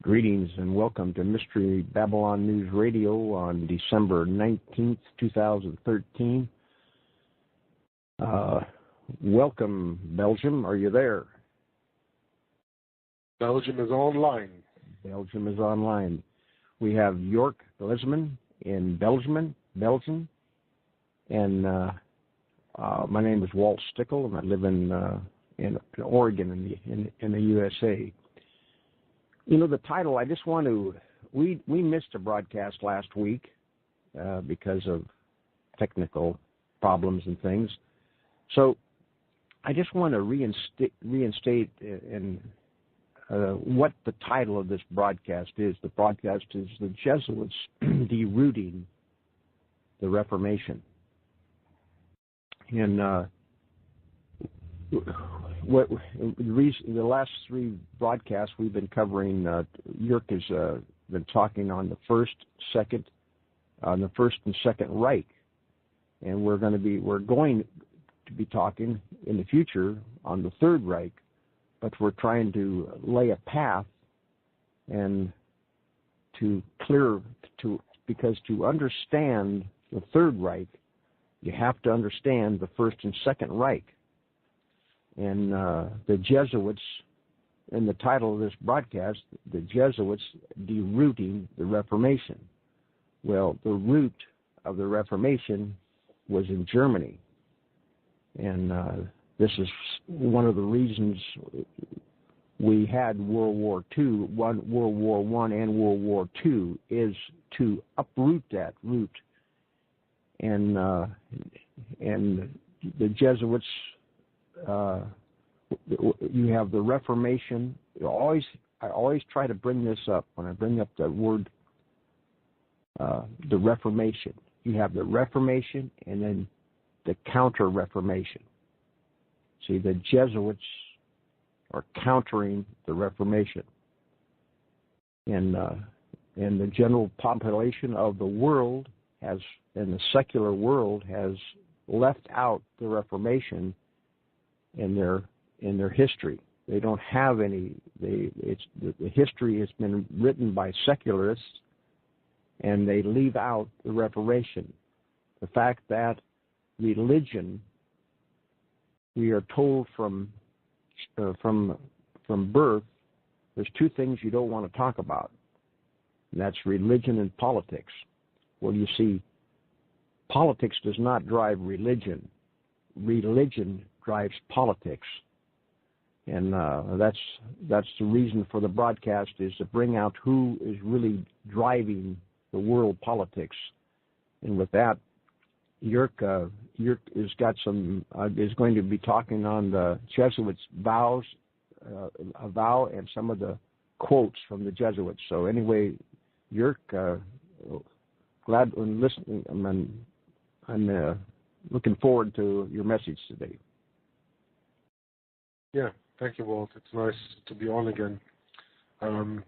Greetings and welcome to Mystery Babylon News Radio on December 19th, 2013. Welcome, Belgium. Are you there? Belgium is online. Belgium is online. We have York Lisman in Belgium. And my name is Walt Stickle, and I live in Oregon in the USA. You know, the title, I just want to, we missed a broadcast last week because of technical problems and things. So I just want to reinstate what the title of this broadcast is. The broadcast is The Jesuits Derooting the Reformation. And the last three broadcasts we've been covering, Yerk has been talking on the first and second Reich, and we're going to be talking in the future on the Third Reich, but we're trying to lay a path and because to understand the Third Reich, you have to understand the First and Second Reich. And the Jesuits, in the title of this broadcast, the Jesuits derooting the Reformation. Well, the root of the Reformation was in Germany. And this is one of the reasons we had World War II, World War I and World War II, is to uproot that root. And the Jesuits, you have the Reformation. I always try to bring this up when I bring up the word, the Reformation. You have the Reformation and then the Counter-Reformation. See, the Jesuits are countering the Reformation, and the general population of the world and the secular world has left out the Reformation in their history. They don't have any. The history has been written by secularists, and they leave out the Reformation. The fact that religion, we are told from birth, there's two things you don't want to talk about, and that's religion and politics. Well, you see, politics does not drive religion. Religion drives politics. And that's the reason for the broadcast, is to bring out who is really driving the world politics. And with that, Yerk has got is going to be talking on the Jesuits' vows, a vow, and some of the quotes from the Jesuits. So anyway, Yerk, glad and listening. I'm looking forward to your message today. Yeah, thank you, Walt. It's nice to be on again.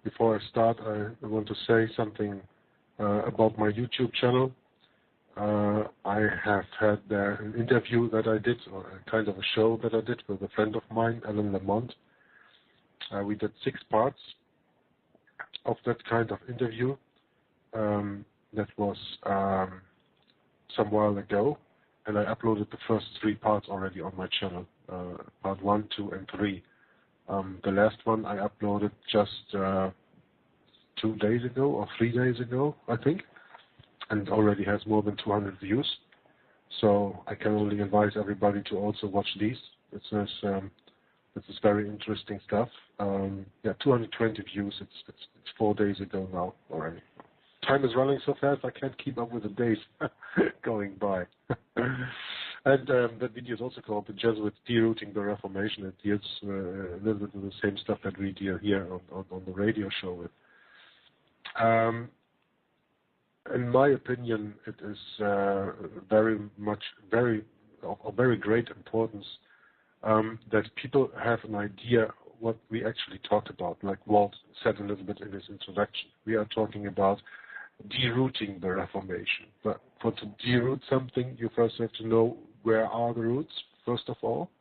Before I start, I want to say something about my YouTube channel. I have had an interview that I did, or a kind of a show that I did with a friend of mine, Alan Lamont. We did 6 parts of that kind of interview. That was some while ago, and I uploaded the first 3 parts already on my channel, part 1, 2, and 3. The last one I uploaded just 2 days ago or 3 days ago, I think, and already has more than 200 views. So I can only advise everybody to also watch these. This is very interesting stuff. 220 views. It's 4 days ago now already. Time is running so fast I can't keep up with the days going by. And that video is also called The Jesuits Derooting the Reformation. It deals a little bit of the same stuff that we deal here on the radio show with. In my opinion, it is very great importance that people have an idea what we actually talk about. Like Walt said a little bit in his introduction, we are talking about derooting the Reformation. But to deroot something, you first have to know where are the roots, first of all,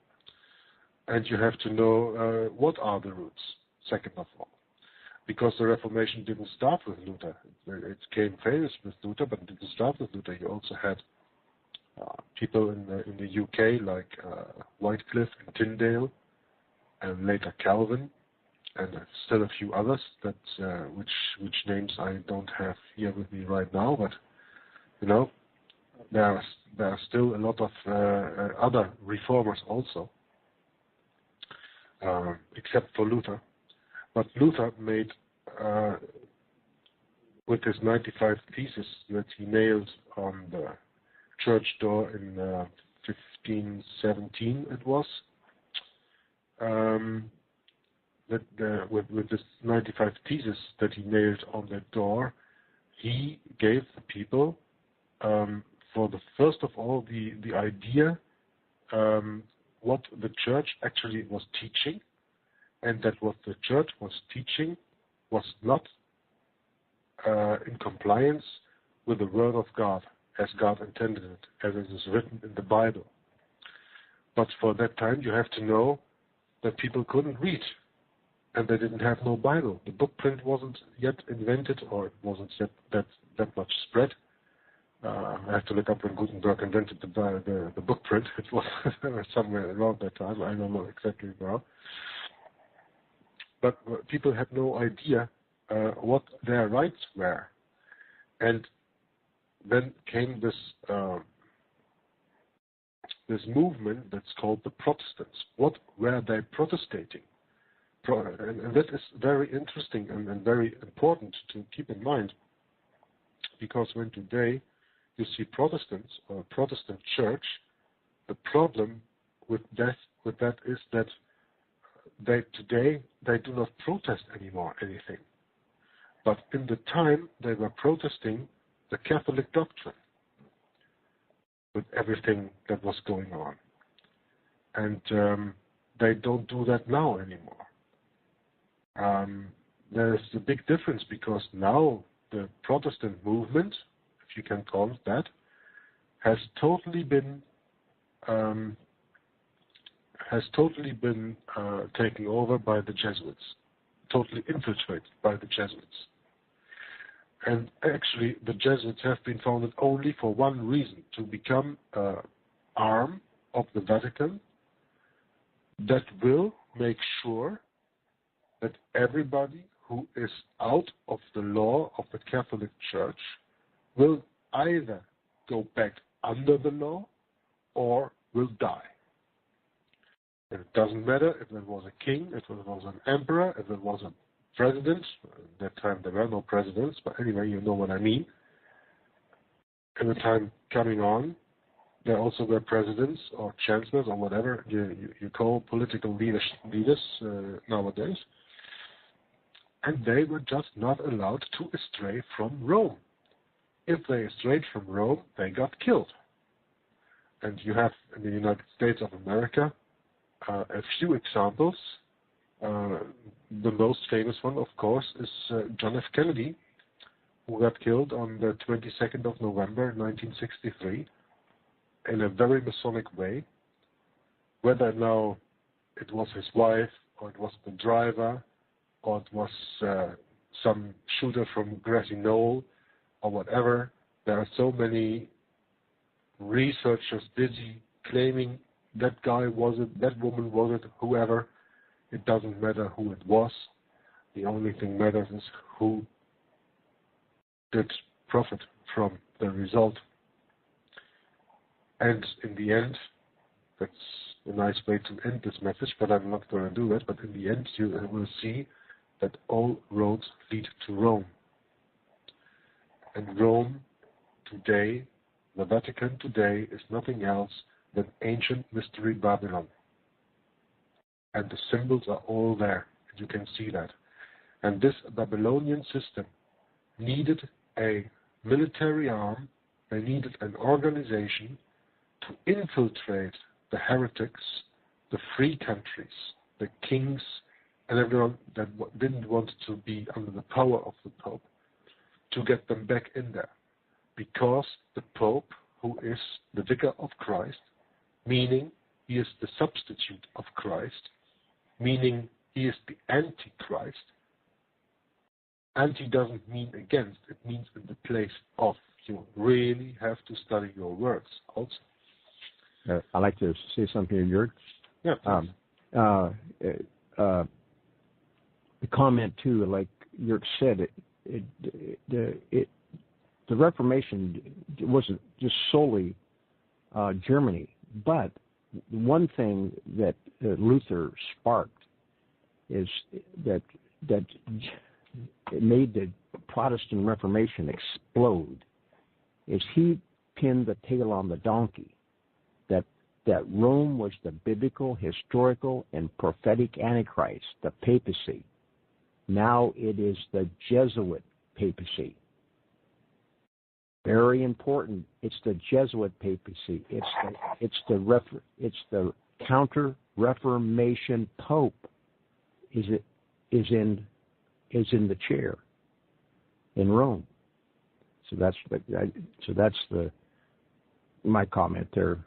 and you have to know what are the roots, second of all. because the Reformation didn't start with Luther. It became famous with Luther, but it didn't start with Luther. You also had people in the UK like Wycliffe and Tyndale, and later Calvin, and still a few others that which names I don't have here with me right now. But there are still a lot of other reformers also, except for Luther. But Luther made, with his 95 Theses that he nailed on the church door in 1517, it was, with this 95 Theses that he nailed on the door, he gave the people, for the first of all, the idea what the church actually was teaching, and that what the church was teaching was not in compliance with the Word of God, as God intended it, as it is written in the Bible. But for that time, you have to know that people couldn't read, and they didn't have no Bible. The book print wasn't yet invented, or it wasn't yet that much spread. I have to look up when Gutenberg invented the book print. It was somewhere around that time. I don't know exactly now. But people had no idea what their rights were. And then came this movement that's called the Protestants. What were they protestating? And that is very interesting and very important to keep in mind, because when today you see Protestants or Protestant church, the problem with that is that today they do not protest anymore anything. But in the time they were protesting the Catholic doctrine with everything that was going on. And they don't do that now anymore. There's a big difference, because now the Protestant movement, if you can call it that, has totally been taken over by the Jesuits, totally infiltrated by the Jesuits. And actually, the Jesuits have been founded only for one reason: to become an arm of the Vatican that will make sure that everybody who is out of the law of the Catholic Church will either go back under the law or will die. And it doesn't matter if it was a king, if it was an emperor, if it was a president. At that time there were no presidents, but anyway, you know what I mean. In the time coming on, there also were presidents or chancellors or whatever you call political leaders nowadays. And they were just not allowed to stray from Rome. If they strayed from Rome, they got killed. And you have in the United States of America a few examples. The most famous one, of course, is John F. Kennedy, who got killed on the 22nd of November 1963 in a very Masonic way. Whether now it was his wife, or it was the driver, or it was some shooter from Grassy Knoll, or whatever, there are so many researchers busy claiming that guy was it, that woman was it, whoever. It doesn't matter who it was. The only thing matters is who did profit from the result. And in the end, that's a nice way to end this message, but I'm not going to do that. But in the end, you will see that all roads lead to Rome. And Rome today, the Vatican today, is nothing else than ancient mystery Babylon. And the symbols are all there. You can see that. And this Babylonian system needed a military arm. They needed an organization to infiltrate the heretics, the free countries, the kings, and everyone that didn't want to be under the power of the Pope, to get them back in there. Because the Pope, who is the vicar of Christ, meaning he is the substitute of Christ, meaning he is the Antichrist, Anti doesn't mean against, it means in the place of. You really have to study your words also. I'd like to say something here, Jörg. Yeah. The comment too, like Jörg said, the Reformation wasn't just solely Germany, but one thing that Luther sparked is that it made the Protestant Reformation explode. Is he pinned the tail on the donkey? That Rome was the biblical, historical, and prophetic Antichrist, the papacy. Now it is the Jesuit papacy. Very important. It's the Jesuit papacy. It's the counter-Reformation Pope. Is in the chair in Rome. So that's my comment there.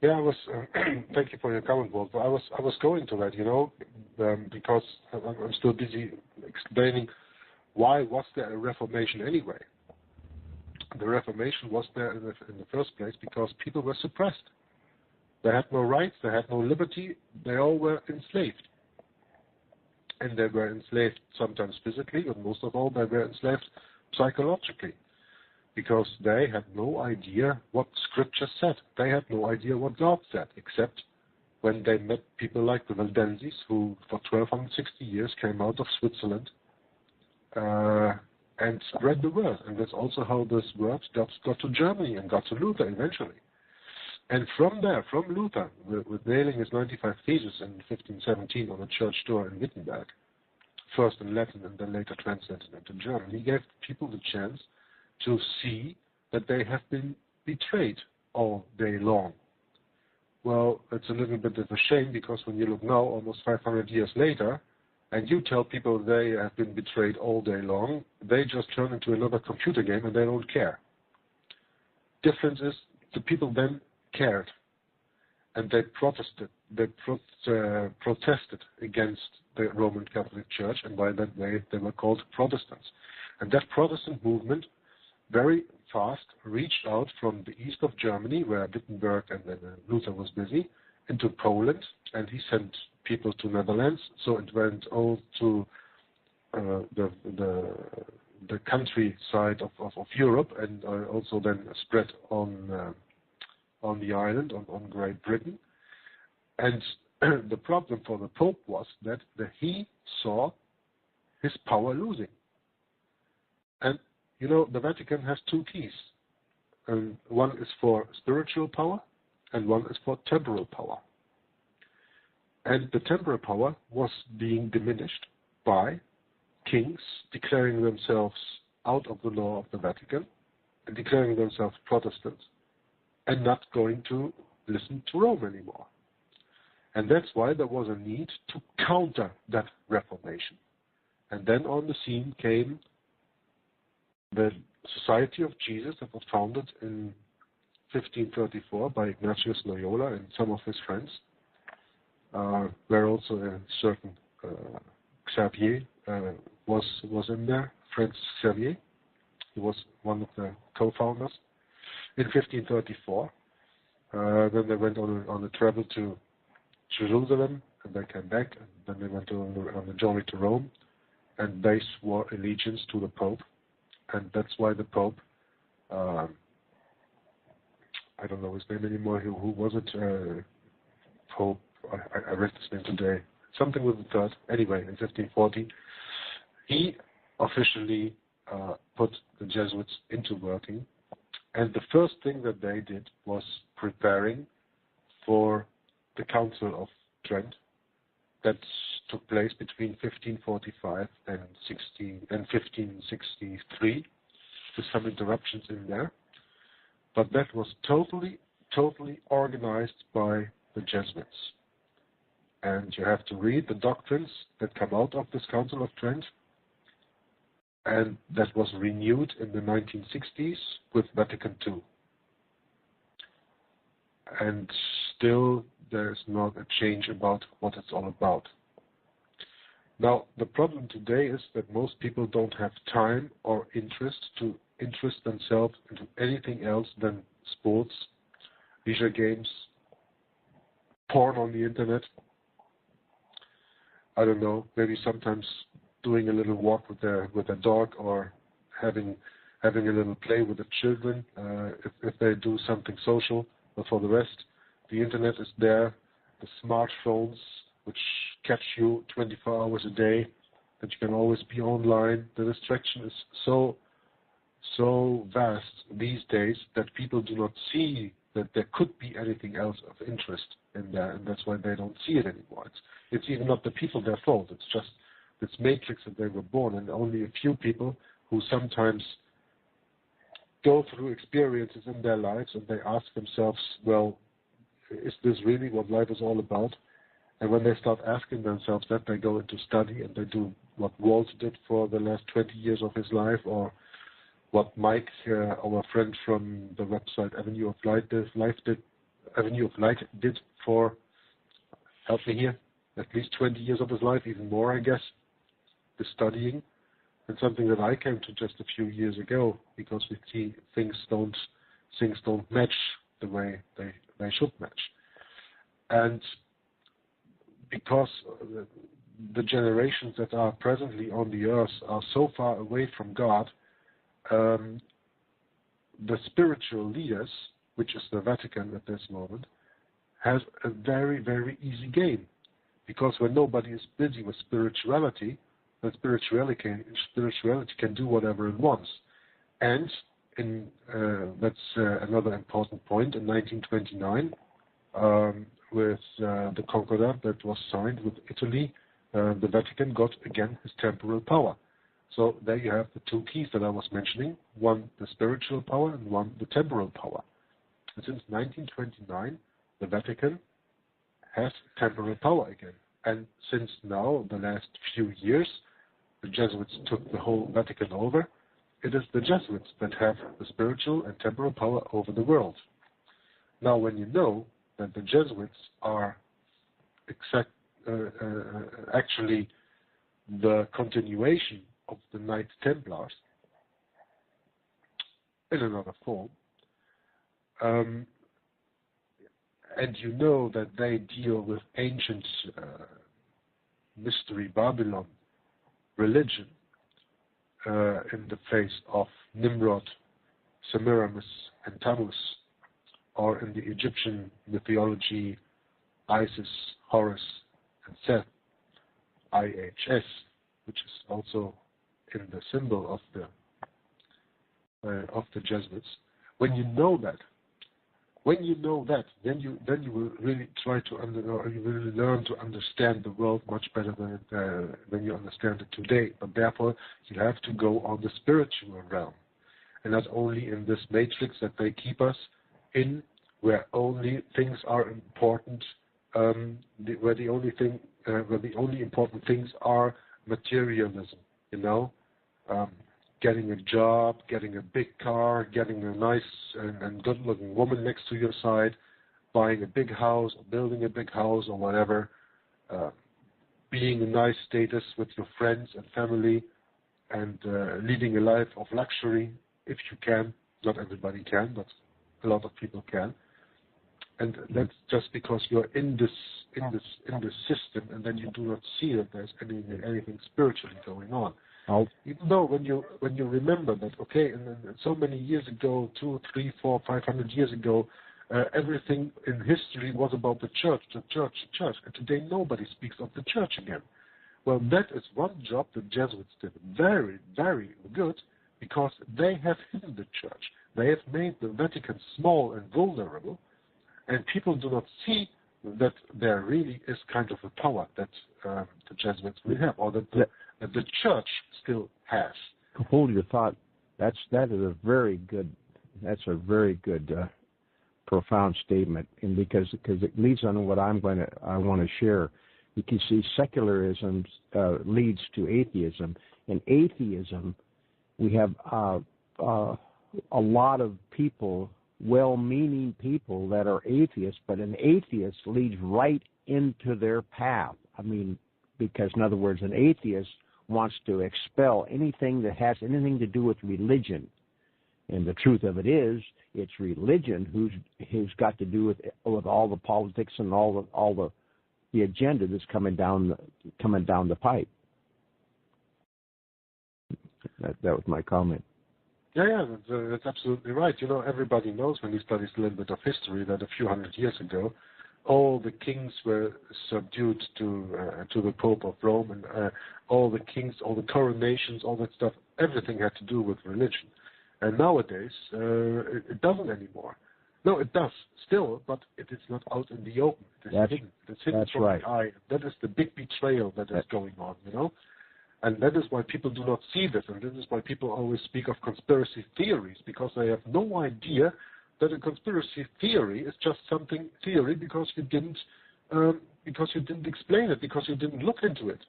Yeah, I was. Thank you for your comment, Walter. I was going to that, because I'm still busy explaining why was there a Reformation anyway. The Reformation was there in the first place because people were suppressed. They had no rights, they had no liberty, they all were enslaved. And they were enslaved sometimes physically, but most of all they were enslaved psychologically. Because they had no idea what Scripture said. They had no idea what God said, except when they met people like the Waldenses, who for 1260 years came out of Switzerland and spread the word. And that's also how this word got to Germany and got to Luther eventually. And from there, from Luther, with nailing his 95 Theses in 1517 on a church door in Wittenberg, first in Latin and then later translated into German, he gave people the chance to see that they have been betrayed all day long. Well, it's a little bit of a shame because when you look now, almost 500 years later, and you tell people they have been betrayed all day long, they just turn into another computer game and they don't care. Difference is the people then cared and they protested. They protested against the Roman Catholic Church, and by that way they were called Protestants. And that Protestant movement very fast reached out from the east of Germany, where Wittenberg and then Luther was busy, into Poland, and he sent people to Netherlands. So it went all to the countryside of Europe, and also then spread on the island, on Great Britain. And the problem for the Pope was that he saw his power losing. And the Vatican has two keys. And one is for spiritual power, and one is for temporal power. And the temporal power was being diminished by kings declaring themselves out of the law of the Vatican and declaring themselves Protestants and not going to listen to Rome anymore. And that's why there was a need to counter that Reformation. And then on the scene came the Society of Jesus that was founded in 1534 by Ignatius Loyola and some of his friends, where also a certain Xavier was in there, Francis Xavier. He was one of the co-founders in 1534. Then they went on a travel to Jerusalem, and they came back, and then they went on a journey to Rome, and they swore allegiance to the Pope. And that's why the Pope, I don't know his name anymore, who was it? Pope, I read his name today, something with the third. Anyway, in 1540, he officially put the Jesuits into working. And the first thing that they did was preparing for the Council of Trent that took place between 1545 and 1563, with some interruptions in there. But that was totally organized by the Jesuits. And you have to read the doctrines that come out of this Council of Trent. And that was renewed in the 1960s with Vatican II. And still there is not a change about what it's all about. Now, the problem today is that most people don't have time or interest to interest themselves into anything else than sports, leisure games, porn on the internet. I don't know, maybe sometimes doing a little walk with a dog, or having a little play with the children if they do something social. But for the rest, the internet is there, the smartphones which catch you 24 hours a day, that you can always be online. The distraction is so vast these days that people do not see that there could be anything else of interest in there, and that's why they don't see it anymore. It's even not the people their fault. It's just this matrix that they were born, and only a few people who sometimes go through experiences in their lives and they ask themselves, well, is this really what life is all about? And when they start asking themselves that, they go into study and they do what Walt did for the last 20 years of his life, or what Mike, our friend from the website Avenue of Light did for, help me here, at least 20 years of his life, even more, I guess, the studying. And something that I came to just a few years ago, because we see things don't match the way they should match. And because the generations that are presently on the earth are so far away from God, the spiritual leaders, which is the Vatican at this moment, has a very, very easy game. Because when nobody is busy with spirituality, then spirituality can do whatever it wants. And that's another important point. In 1929, with the Concordat that was signed with Italy, the Vatican got again his temporal power. So there you have the two keys that I was mentioning, one the spiritual power and one the temporal power. And since 1929, the Vatican has temporal power again. And since now, the last few years, the Jesuits took the whole Vatican over. It is the Jesuits that have the spiritual and temporal power over the world. Now, when you know that the Jesuits are actually the continuation of the Knights Templars in another form, and you know that they deal with ancient mystery Babylon religion in the face of Nimrod, Semiramis, and Tammuz, or in the Egyptian mythology Isis, Horus, and Seth, IHS, which is also in the symbol of the Jesuits. When you know that, then you will really you will learn to understand the world much better than you understand it today. But therefore, you have to go on the spiritual realm, and not only in this matrix that they keep us in, where only things are important, where the only important things are materialism. Getting a job, getting a big car, getting a nice and good-looking woman next to your side, buying a big house, or building a big house, or whatever, being a nice status with your friends and family, and leading a life of luxury, if you can. Not everybody can, but a lot of people can. And that's just because you're in this system, and then you do not see that there's anything spiritually going on. Even though when you remember that, okay, and so many years ago, 200, 300, 400, 500 years ago, everything in history was about the church, and today nobody speaks of the church again. Well, that is one job the Jesuits did very, very good, because they have hidden the church. They have made the Vatican small and vulnerable, and people do not see that there really is kind of a power that the Jesuits will have, or that the church still has. Hold your thought. That is a very good. That's a very good, profound statement, and because it leads on to what I want to share. You can see secularism leads to atheism. In atheism, we have a lot of people, well-meaning people that are atheists, but an atheist leads right into their path. I mean, because, in other words, an atheist wants to expel anything that has anything to do with religion. And the truth of it is, it's religion who's got to do with all the politics and all the agenda that's coming down the pipe. That was my comment. Yeah, that's absolutely right. You know, everybody knows when he studies a little bit of history that a few hundred years ago, all the kings were subdued to the Pope of Rome, and all the kings, all the coronations, all that stuff, everything had to do with religion. And nowadays, it doesn't anymore. No, it does still, but it is not out in the open. It is hidden. It's hidden from the eye. That is the big betrayal that is going on, you know? And that is why people do not see this, and this is why people always speak of conspiracy theories, because they have no idea that a conspiracy theory is just something theory because you didn't explain it, because you didn't look into it.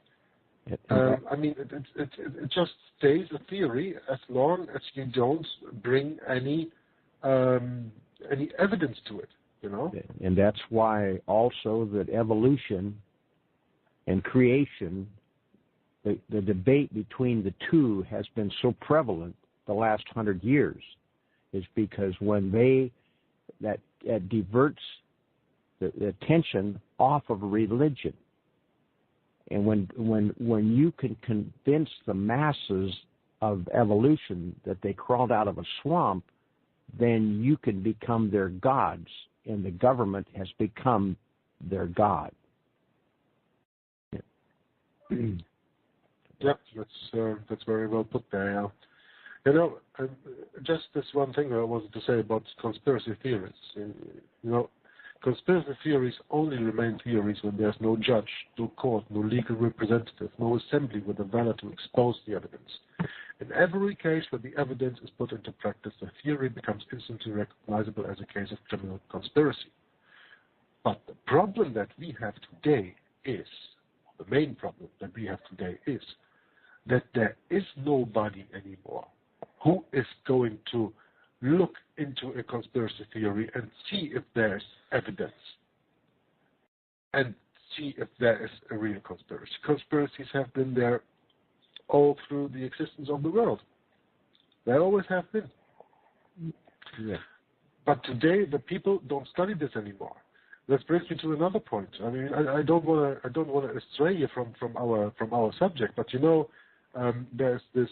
I mean, it just stays a theory as long as you don't bring any evidence to it, you know. And that's why also that evolution and creation, the debate between the two has been so prevalent the last 100 years, is because when that diverts the attention off of religion, and when you can convince the masses of evolution that they crawled out of a swamp, then you can become their gods, and the government has become their god. Yep, that's very well put there. Yeah. You know, just this one thing I wanted to say about conspiracy theories. You know, conspiracy theories only remain theories when there's no judge, no court, no legal representative, no assembly with the valor to expose the evidence. In every case where the evidence is put into practice, the theory becomes instantly recognizable as a case of criminal conspiracy. But the problem that we have today is, the main problem that we have today is, that there is nobody anymore who is going to look into a conspiracy theory and see if there's evidence and see if there is a real conspiracy. Conspiracies have been there all through the existence of the world. They always have been. Yeah. But today the people don't study this anymore. That brings me to another point. I mean, I don't want to astray you from our subject, but you know, there's this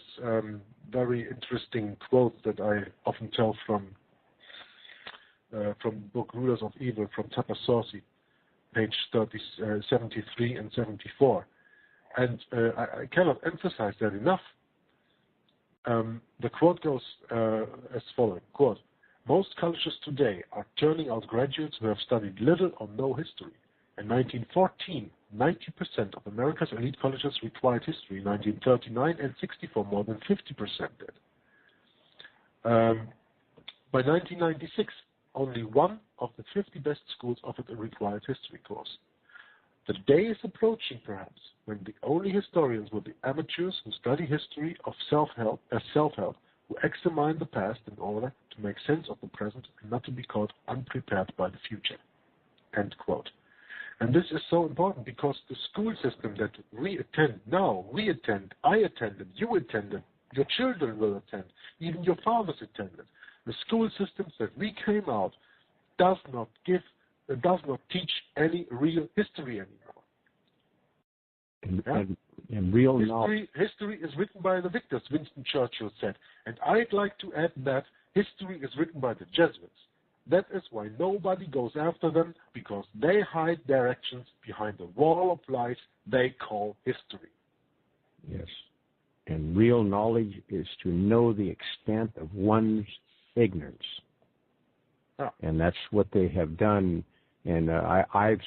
very interesting quote that I often tell from the book Rulers of Evil from Tapasauci, page 73 and 74. And I cannot emphasize that enough. The quote goes as following, quote, "Most colleges today are turning out graduates who have studied little or no history. In 1914, 90% of America's elite colleges required history. In 1939 and 64, more than 50% did. By 1996, only one of the 50 best schools offered a required history course. The day is approaching, perhaps, when the only historians will be amateurs who study history of self-help, who examine the past in order to make sense of the present and not to be caught unprepared by the future." End quote. And this is so important because the school system that we attend now, I attended, you attended, your children will attend, even your fathers attended. The school systems that we came out does not teach any real history anymore. And real knowledge. History is written by the victors, Winston Churchill said. And I'd like to add that history is written by the Jesuits. That is why nobody goes after them, because they hide their actions behind the wall of lies they call history. Yes. And real knowledge is to know the extent of one's ignorance. Oh. And that's what they have done. And I've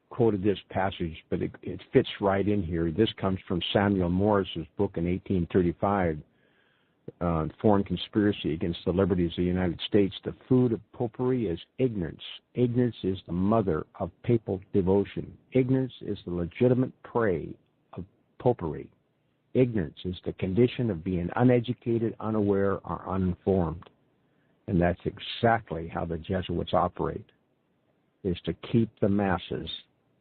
quoted this passage, but it fits right in here. This comes from Samuel Morris's book in 1835, Foreign Conspiracy Against the Liberties of the United States. The food of popery is ignorance. Ignorance is the mother of papal devotion. Ignorance is the legitimate prey of popery. Ignorance is the condition of being uneducated, unaware, or uninformed. And that's exactly how the Jesuits operate, is to keep the masses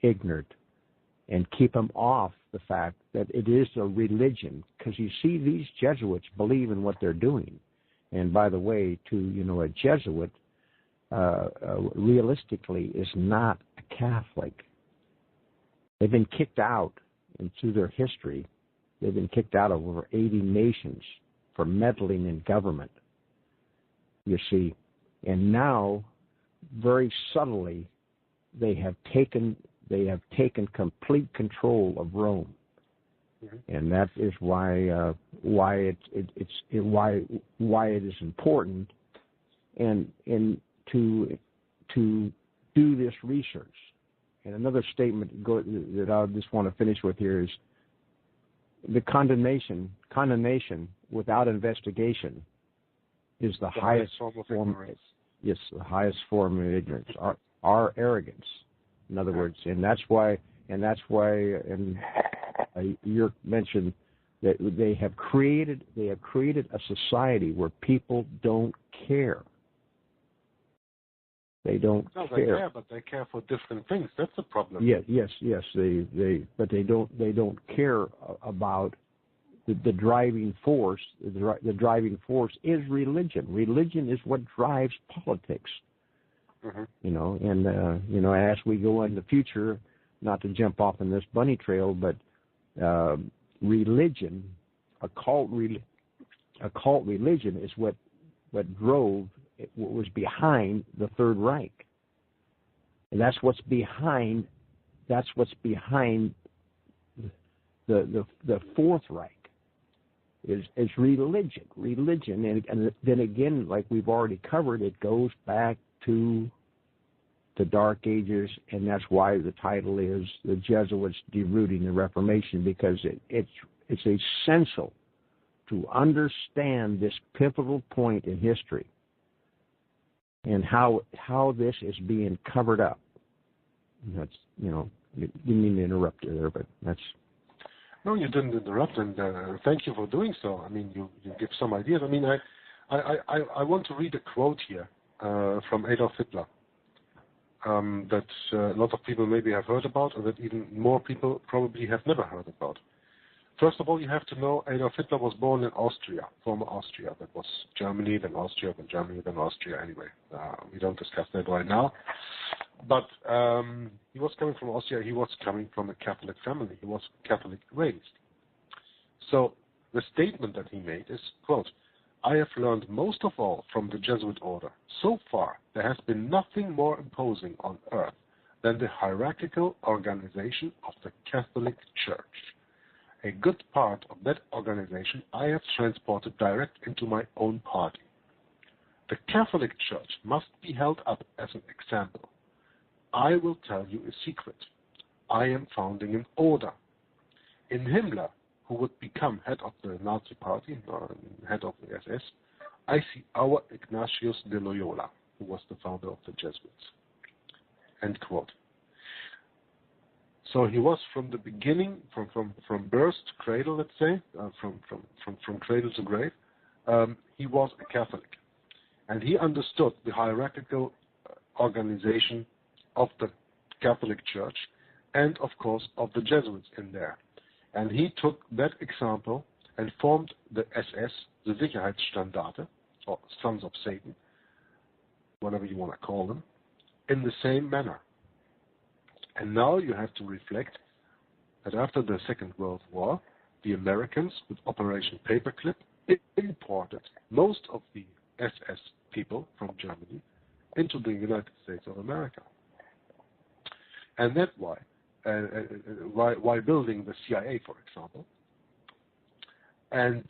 ignorant and keep them off the fact that it is a religion. Because you see, these Jesuits believe in what they're doing. And by the way, a Jesuit realistically is not a Catholic. They've been kicked out, and through their history, they've been kicked out of over 80 nations for meddling in government. You see, and now, very subtly, they have taken complete control of Rome, and that is why it is important, and to do this research. And another statement that I just want to finish with here is the condemnation without investigation is the highest form of ignorance. Yes, the highest form of ignorance. Our arrogance, in other words, and that's why you mentioned that they have created a society where people don't care. They don't care. They care, but they care for different things. That's the problem. Yes. But they don't care about the driving force. The driving force is religion. Religion is what drives politics. As we go in the future, not to jump off on this bunny trail, but religion, occult religion is what was behind the Third Reich, and that's what's behind the Fourth Reich is religion, and then again, like we've already covered, it goes back to the Dark Ages, and that's why the title is The Jesuits Derooting the Reformation, because it's essential to understand this pivotal point in history and how this is being covered up. That's, didn't mean to interrupt you there, but that's... No, you didn't interrupt, and thank you for doing so. I mean, you give some ideas. I mean, I want to read a quote here from Adolf Hitler that a lot of people maybe have heard about, or that even more people probably have never heard about. First of all, you have to know Adolf Hitler was born in Austria, former Austria. That was Germany, then Austria, then Germany, then Austria. Anyway, we don't discuss that right now. But he was coming from Austria. He was coming from a Catholic family. He was Catholic raised. So the statement that he made is, quote, "I have learned most of all from the Jesuit order. So far, there has been nothing more imposing on earth than the hierarchical organization of the Catholic Church. A good part of that organization I have transported direct into my own party. The Catholic Church must be held up as an example. I will tell you a secret. I am founding an order. In Himmler, who would become head of the Nazi Party, or head of the SS, I see our Ignatius de Loyola, who was the founder of the Jesuits." End quote. So he was from the beginning, from birth to cradle, let's say, from cradle to grave, he was a Catholic. And he understood the hierarchical organization of the Catholic Church and, of course, of the Jesuits in there. And he took that example and formed the SS, the Sicherheitsstandarte, or Sons of Satan, whatever you want to call them, in the same manner. And now you have to reflect that after the Second World War, the Americans, with Operation Paperclip, imported most of the SS people from Germany into the United States of America. And that's why building the CIA, for example. And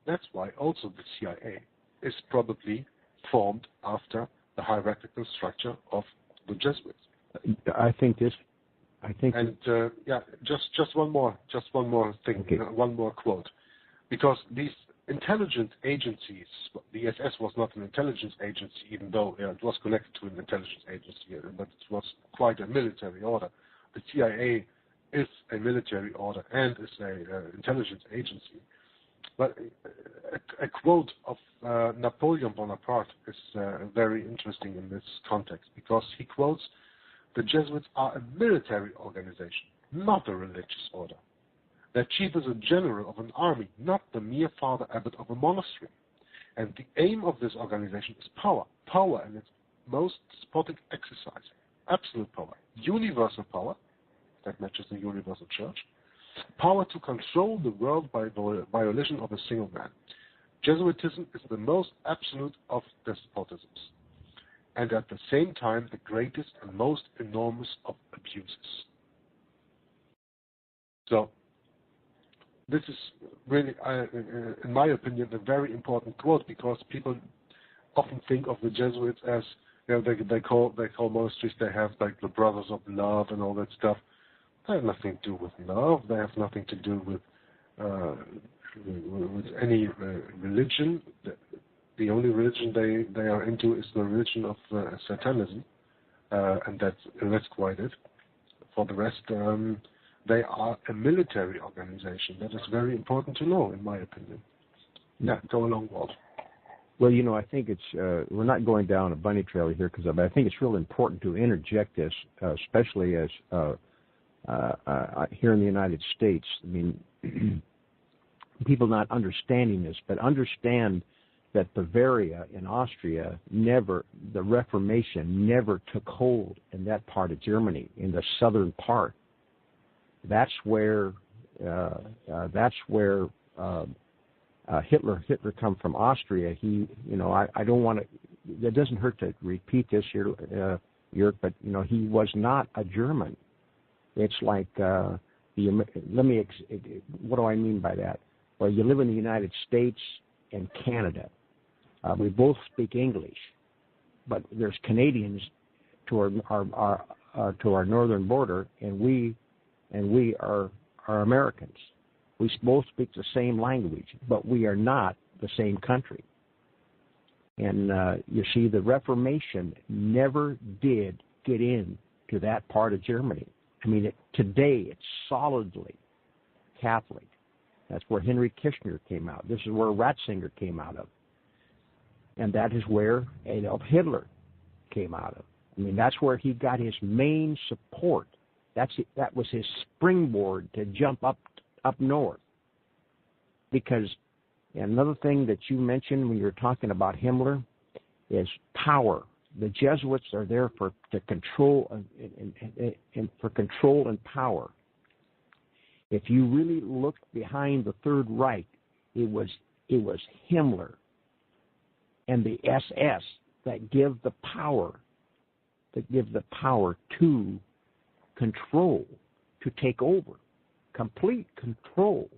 that's why also the CIA is probably formed after the hierarchical structure of the Jesuits. Just one more thing, okay. One more quote, because these intelligence agencies, the SS was not an intelligence agency, even though it was connected to an intelligence agency, but it was quite a military order. The CIA is a military order and is an intelligence agency. But a quote of Napoleon Bonaparte is very interesting in this context, because he quotes, "The Jesuits are a military organization." not a religious order. Their chief is a general of an army, not the mere father abbot of a monastery. And the aim of this organization is power. Power in its most despotic exercise. Absolute power. Universal power. That matches the universal church. Power to control the world by violation of a single man. Jesuitism is the most absolute of despotisms, and at the same time the greatest and most enormous of abuses. So, this is really, in my opinion, a very important quote, because people often think of the Jesuits as, they call monasteries, they have like the Brothers of Love and all that stuff. They have nothing to do with love. They have nothing to do with any religion. The only religion they are into is the religion of Satanism, and that's quite it. For the rest, they are a military organization. That is very important to know, in my opinion. Yeah, go along, Walt. Well, I think it's we're not going down a bunny trail here, because I think it's real important to interject this, especially as here in the United States. I mean, people not understanding this, but understand that Bavaria in Austria the Reformation never took hold in that part of Germany, in the southern part. That's where Hitler come from Austria. I don't want to. It doesn't hurt to repeat this here, Jörg, but he was not a German. It's like what do I mean by that? Well, you live in the United States and Canada. We both speak English, but there's Canadians to our northern border, and we are Americans. We both speak the same language, but we are not the same country. And you see, the Reformation never did get into that part of Germany. I mean, today it's solidly Catholic. That's where Henry Kissinger came out. This is where Ratzinger came out of. And that is where Adolf Hitler came out of. I mean, that's where he got his main support. That was his springboard to jump up north. Because another thing that you mentioned when you were talking about Himmler is power. The Jesuits are there to control and for control and power. If you really look behind the Third Reich, it was Himmler and the SS that give the power to control, to take over, complete control.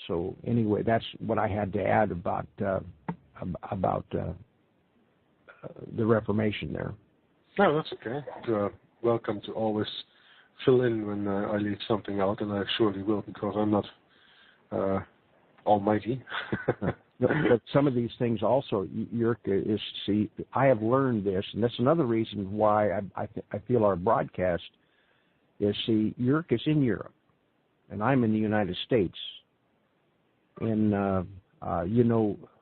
So anyway, that's what I had to add about the Reformation there. No, that's okay. Welcome to always fill in when I leave something out, and I surely will, because I'm not almighty. But some of these things also, Jörg, I have learned this, and that's another reason why I feel our broadcast is, Jörg is in Europe, and I'm in the United States. And,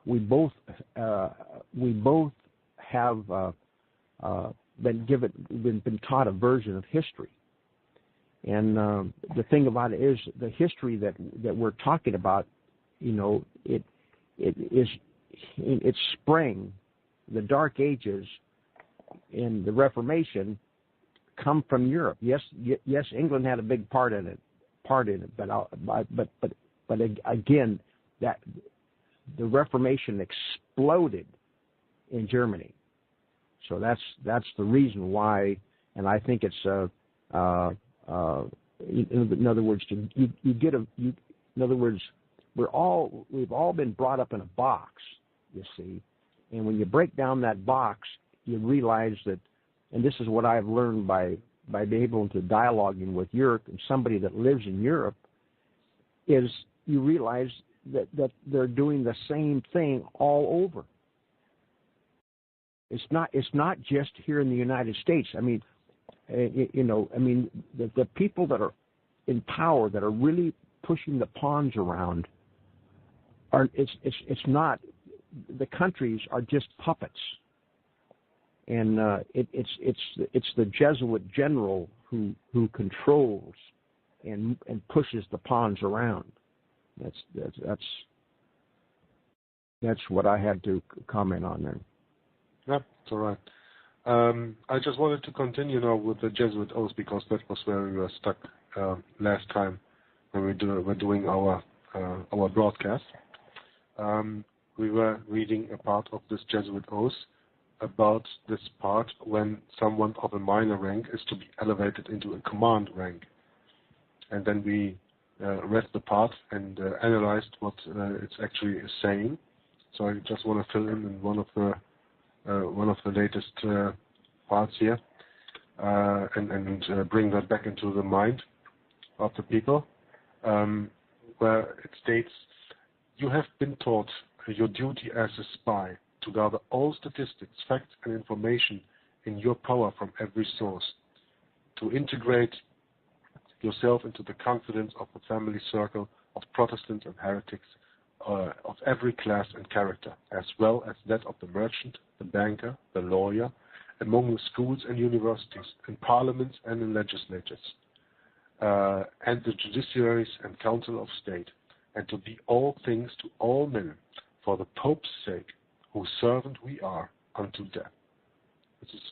we both have been taught a version of history. And the thing about it is, the history that we're talking about, it sprang, the Dark Ages and the Reformation come from Europe. Yes, England had a big part in it, but again, that the Reformation exploded in Germany. So that's the reason why, and I think it's in other words, we've all been brought up in a box, you see, and when you break down that box, you realize that, and this is what I've learned by being able to dialoguing with Jörg and somebody that lives in Europe, is you realize that they're doing the same thing all over. It's not just here in the United States. I mean, the people that are in power, that are really pushing the pawns around, it's not, the countries are just puppets, and it's the Jesuit general who controls and pushes the pawns around. That's what I had to comment on there. Yep, it's all right. I just wanted to continue now with the Jesuit oath, because that was where we were stuck last time when we were doing our broadcast. We were reading a part of this Jesuit oath about this part when someone of a minor rank is to be elevated into a command rank. And then we read the part and analyzed what it's actually saying. So I just want to fill in one of the latest parts here and bring that back into the mind of the people, where it states, "You have been taught your duty as a spy to gather all statistics, facts, and information in your power from every source, to integrate yourself into the confidence of the family circle of Protestants and heretics of every class and character, as well as that of the merchant, the banker, the lawyer, among the schools and universities, in parliaments and in legislatures, and the judiciaries and council of state, and to be all things to all men, for the Pope's sake, whose servant we are unto death." This is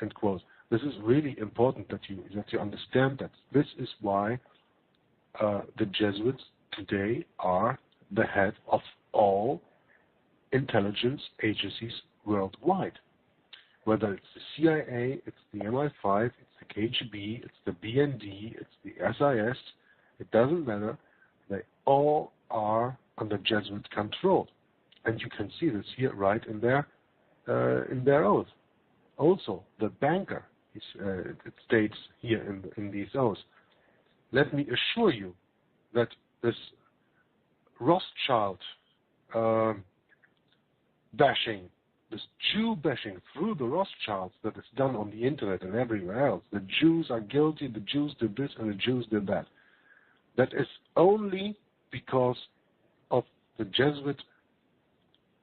end quote. This is really important that you understand that. This is why the Jesuits today are the head of all intelligence agencies worldwide. Whether it's the CIA, it's the MI5, it's the KGB, it's the BND, it's the SIS, it doesn't matter. They all are under Jesuit control. And you can see this here right in their oath. Also, the banker, it states here in these oaths, "Let me assure you that this Rothschild bashing, this Jew bashing through the Rothschilds that is done on the internet and everywhere else, the Jews are guilty, the Jews did this and the Jews did that, that is only because of the Jesuits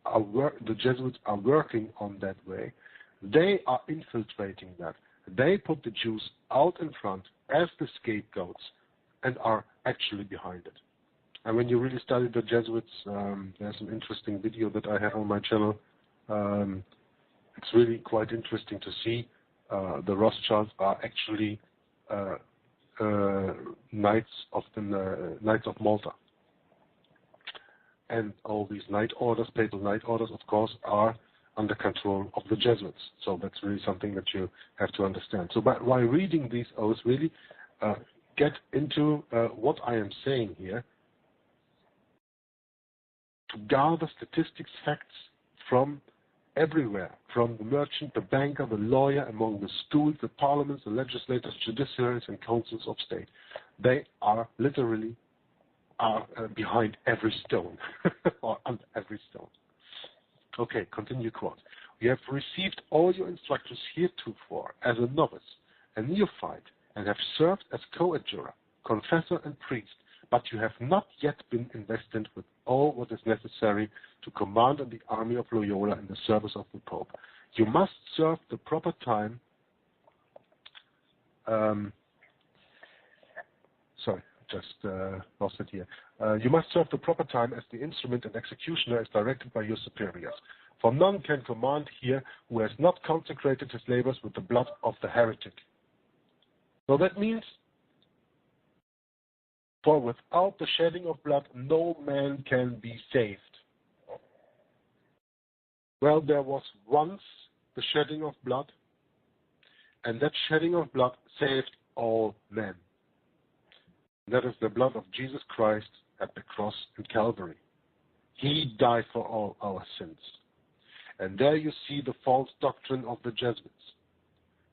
are working on that way. They are infiltrating that. They put the Jews out in front as the scapegoats and are actually behind it." And when you really study the Jesuits, there's an interesting video that I have on my channel. It's really quite interesting to see. The Rothschilds are actually Knights of Malta. And all these night orders, papal night orders, of course, are under control of the Jesuits. So that's really something that you have to understand. So while reading these oaths, really get into what I am saying here, to gather statistics, facts from everywhere, from the merchant, the banker, the lawyer, among the schools, the parliaments, the legislators, judiciaries, and councils of state. They are literally behind every stone, or under every stone. Okay, continue quote. "We have received all your instructions heretofore as a novice, a neophyte, and have served as coadjutor, confessor, and priest, but you have not yet been invested with all what is necessary to command in the army of Loyola in the service of the Pope. You must serve the proper time. Lost it here. You must serve the proper time as the instrument and executioner as directed by your superiors. For none can command here who has not consecrated his labors with the blood of the heretic." So that means, for without the shedding of blood, no man can be saved. Well, there was once the shedding of blood, and that shedding of blood saved all men. That is the blood of Jesus Christ at the cross in Calvary. He died for all our sins. And there you see the false doctrine of the Jesuits.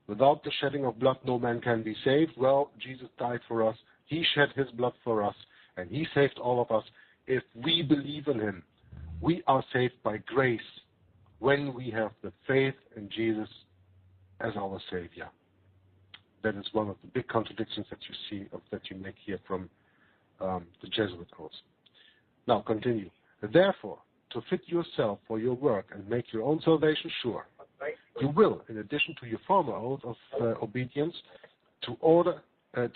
Without the shedding of blood, no man can be saved. Well, Jesus died for us. He shed his blood for us, and he saved all of us. If we believe in him, we are saved by grace when we have the faith in Jesus as our Savior. That is one of the big contradictions that you see, that you make here from the Jesuit course. Now, continue. "Therefore, to fit yourself for your work and make your own salvation sure, you will, in addition to your former oath of obedience, to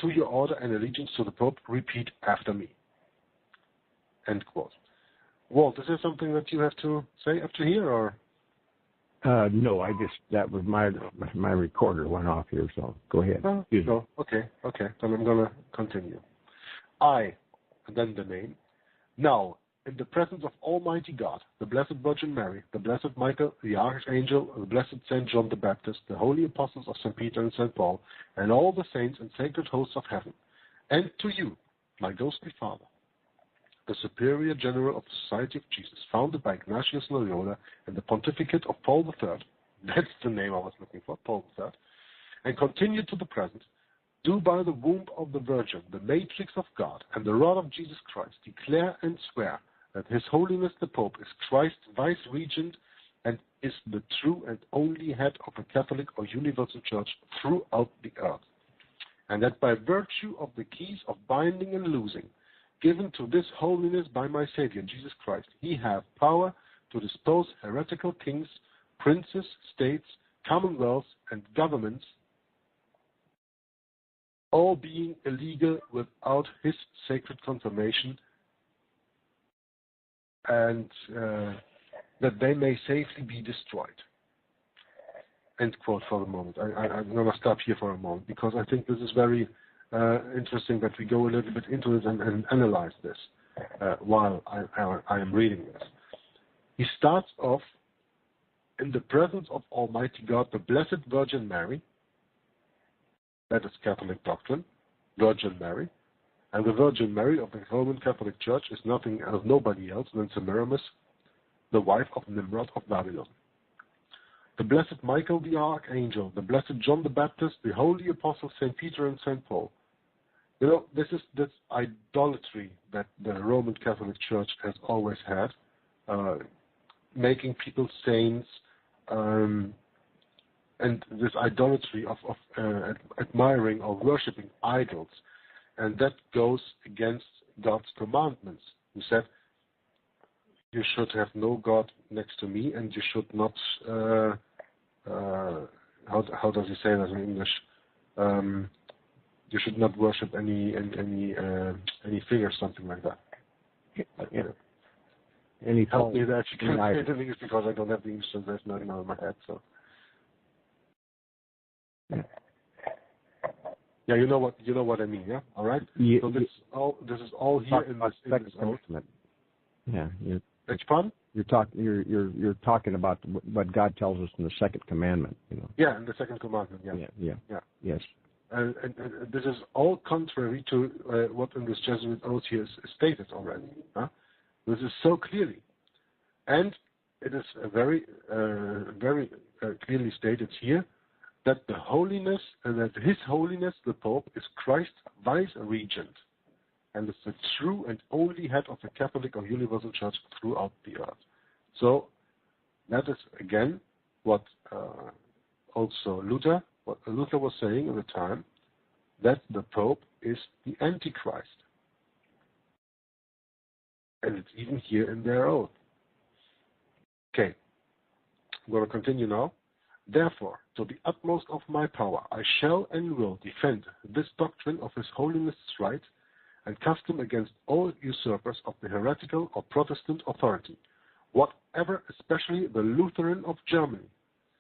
your order and allegiance to the Pope, repeat after me. End quote. Walt, is there something that you have to say up to here, or? No, that was my recorder went off here, so go ahead. No, okay, then I'm going to continue. I, and then the name, now, in the presence of Almighty God, the Blessed Virgin Mary, the Blessed Michael, the Archangel, the Blessed Saint John the Baptist, the Holy Apostles of St. Peter and St. Paul, and all the saints and sacred hosts of heaven, and to you, my ghostly father, the Superior General of the Society of Jesus, founded by Ignatius Loyola and the Pontificate of Paul III, that's the name I was looking for, Paul III, and continued to the present, do by the womb of the Virgin, the matrix of God, and the rod of Jesus Christ, declare and swear that His Holiness the Pope is Christ's vice-regent and is the true and only head of a Catholic or universal church throughout the earth, and that by virtue of the keys of binding and loosing, given to this holiness by my Savior Jesus Christ, he have power to dispose heretical kings, princes, states, commonwealths, and governments, all being illegal without his sacred confirmation, and that they may safely be destroyed. End quote for the moment. I'm going to stop here for a moment, because I think this is very interesting that we go a little bit into it and analyze this while I am reading this. He starts off, in the presence of Almighty God, the Blessed Virgin Mary, that is Catholic doctrine, Virgin Mary, and the Virgin Mary of the Roman Catholic Church is nobody else than Semiramis, the wife of Nimrod of Babylon. The Blessed Michael the Archangel, the Blessed John the Baptist, the Holy Apostles St. Peter and St. Paul. You know, this idolatry that the Roman Catholic Church has always had, making people saints, and this idolatry of admiring or worshipping idols. And that goes against God's commandments, who said, you should have no God next to me, and you should not, how does he say that in English? You should not worship any figure, something like that. Yeah. Any help me there if you can say it in English, because I don't have the English translation in my head. So. Yeah, you know what I mean. Yeah, all right. Yeah, so this is all here in this oath. Yeah. Which pardon? You're talking about what God tells us in the second commandment. You know. Yeah, in the second commandment. Yeah. Yeah. Yes. And this is all contrary to what in this Jesuit oath here is stated already. Huh? This is so clearly, and it is very clearly stated here that the holiness and that His Holiness the Pope is Christ's vice-regent and is the true and only head of the Catholic or universal church throughout the earth. So that is again what also Luther was saying at the time, that the Pope is the Antichrist. And it's even here in their oath. Okay, I'm going to continue now. Therefore, to the utmost of my power, I shall and will defend this doctrine of His Holiness' right and custom against all usurpers of the heretical or Protestant authority, whatever, especially the Lutheran of Germany,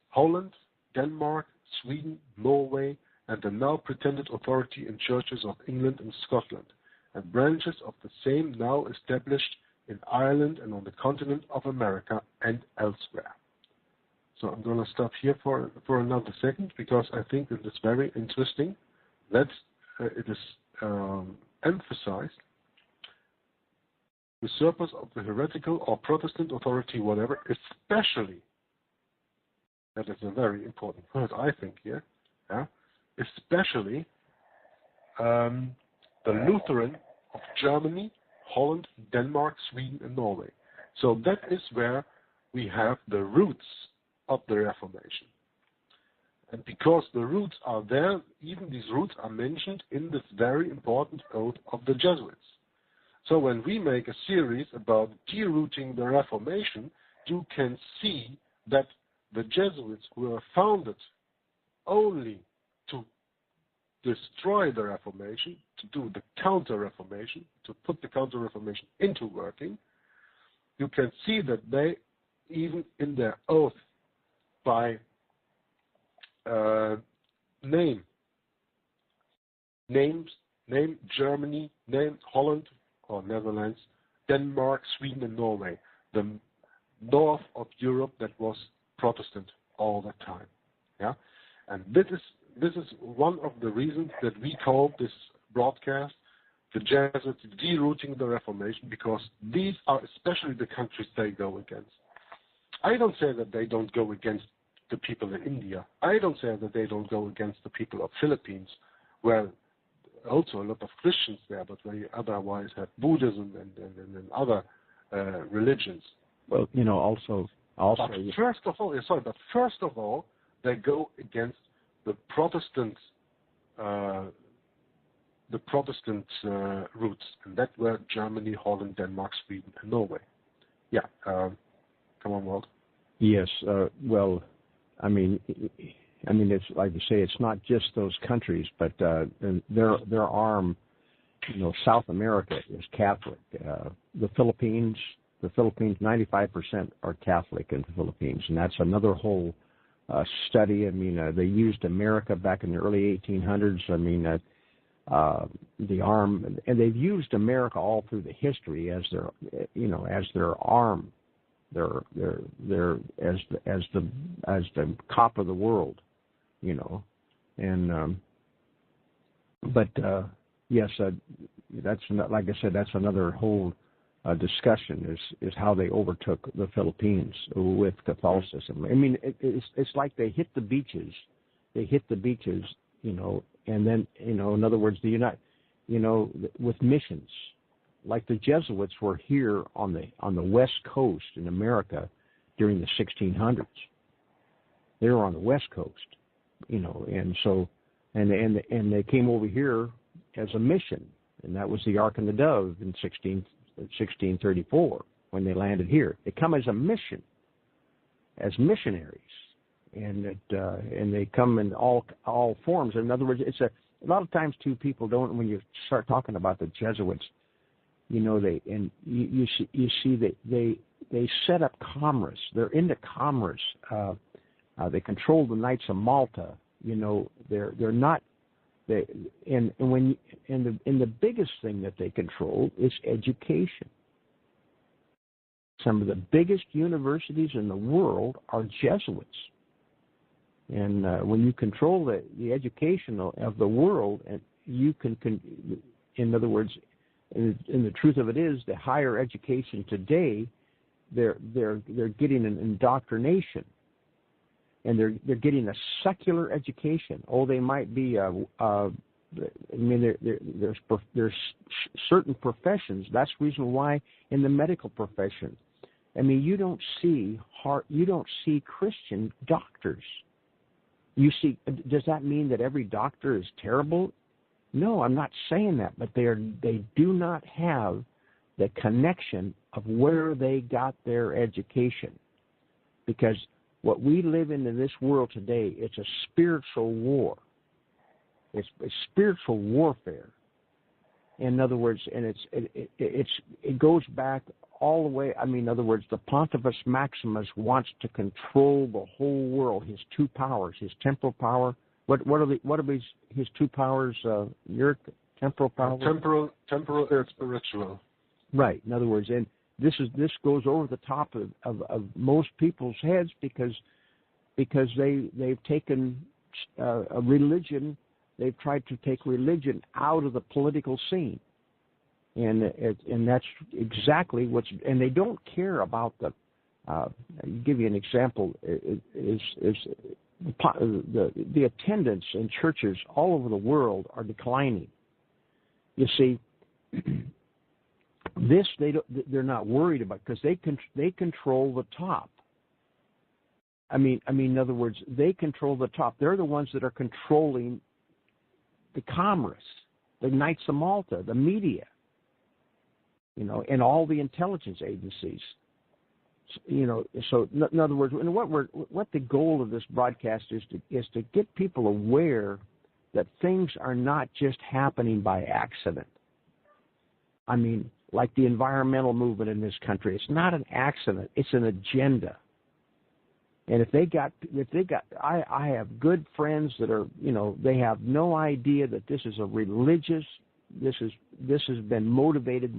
Holland, Denmark, Sweden, Norway, and the now pretended authority in churches of England and Scotland, and branches of the same now established in Ireland and on the continent of America and elsewhere. So I'm going to stop here for another second, because I think it is very interesting that it is emphasized, usurpers of the heretical or Protestant authority, whatever, especially, that is a very important word, I think, here, yeah, especially the Lutheran of Germany, Holland, Denmark, Sweden, and Norway. So that is where we have the roots of the Reformation. And because the roots are there, even these roots are mentioned in this very important oath of the Jesuits. So when we make a series about derooting the Reformation, you can see that the Jesuits were founded only to destroy the Reformation, to do the counter-Reformation, to put the counter-Reformation into working, you can see that they, even in their oath by name Germany, name Holland or Netherlands, Denmark, Sweden, and Norway, the north of Europe that was Protestant all the time. Yeah, and this is one of the reasons that we call this broadcast the Jesuits derooting the Reformation, because these are especially the countries they go against. I don't say that they don't go against the people in India. I don't say that they don't go against the people of Philippines, where also a lot of Christians there, but where you otherwise have Buddhism and other religions. Well, also. But first of all, they go against the Protestant roots, and that were Germany, Holland, Denmark, Sweden, and Norway. Yeah, come on, Walt. Yes. Well, I mean, it's like you say, it's not just those countries, but their arm, South America is Catholic. The Philippines, 95% are Catholic in the Philippines, and that's another whole study. I mean, they used America back in the early 1800s. I mean, the arm, and they've used America all through the history as their, as their arm, their as the cop of the world, and but yes, that's like I said, that's another whole discussion is how they overtook the Philippines with Catholicism. I mean, it's like they hit the beaches, and then in other words, with missions, like the Jesuits were here on the West Coast in America during the 1600s. They were on the West Coast, and so and they came over here as a mission, and that was the Ark and the Dove in 1634 when they landed here. They come as a mission, as missionaries, and they come in all forms. In other words, it's a lot of times too, people don't, when you start talking about the Jesuits, you see that they set up commerce. They're into commerce. They control the Knights of Malta. They're not. And the biggest thing that they control is education. Some of the biggest universities in the world are Jesuits. And when you control the education of the world, and you can in other words, and the truth of it is, the higher education today, they're getting an indoctrination, and they're getting a secular education. Oh, they might be. There's certain professions. That's the reason why in the medical profession, I mean, you don't see Christian doctors. You see, does that mean that every doctor is terrible? No, I'm not saying that, but they do not have the connection of where they got their education. Because what we live in this world today, it's a spiritual war. It's spiritual warfare. In other words, and it goes back all the way. I mean, in other words, the Pontifex Maximus wants to control the whole world. His two powers, his temporal power. What are his two powers? Your temporal power. Temporal and spiritual. Right. In other words, and this goes over the top of most people's heads because they've taken a religion. They've tried to take religion out of the political scene, and that's exactly and they don't care about the. I'll give you an example. The attendance in churches all over the world are declining. You see, this they're not worried about because they control the top. I mean, in other words, they control the top. They're the ones that are controlling the commerce, the Knights of Malta, the media, and all the intelligence agencies. So in other words, what the goal of this broadcast is to get people aware that things are not just happening by accident. I mean, like the environmental movement in this country, it's not an accident, it's an agenda. And I have good friends that are, they have no idea that this is a religious, this has been motivated,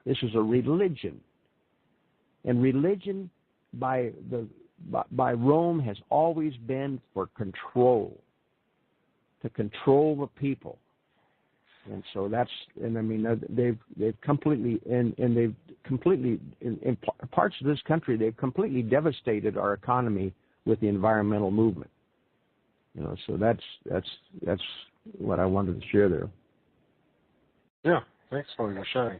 this is a religion. And religion by Rome has always been for control, to control the people. And so they've completely, in parts of this country, they've completely devastated our economy with the environmental movement. So that's what I wanted to share there. Yeah, thanks for your sharing.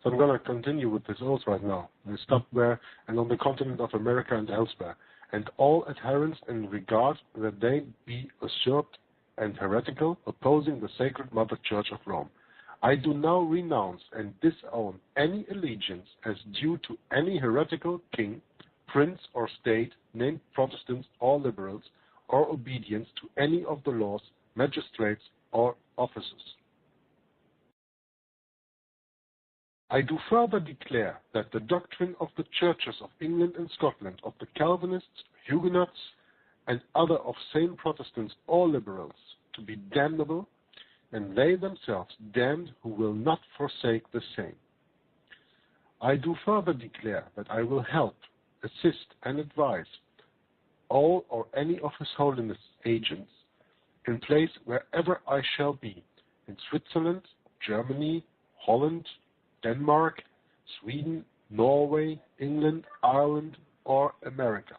So I'm going to continue with this oath right now. We stop there, and on the continent of America and elsewhere, and all adherents in regard that they be usurped and heretical, opposing the sacred Mother Church of Rome. I do now renounce and disown any allegiance as due to any heretical king, prince, or state, named Protestants or liberals, or obedience to any of the laws, magistrates, or officers. I do further declare that the doctrine of the churches of England and Scotland, of the Calvinists, Huguenots, and other of same Protestants or liberals, to be damnable, and they themselves damned who will not forsake the same. I do further declare that I will help, assist, and advise all or any of His Holiness agents in place wherever I shall be, in Switzerland, Germany, Holland, Denmark, Sweden, Norway, England, Ireland, or America.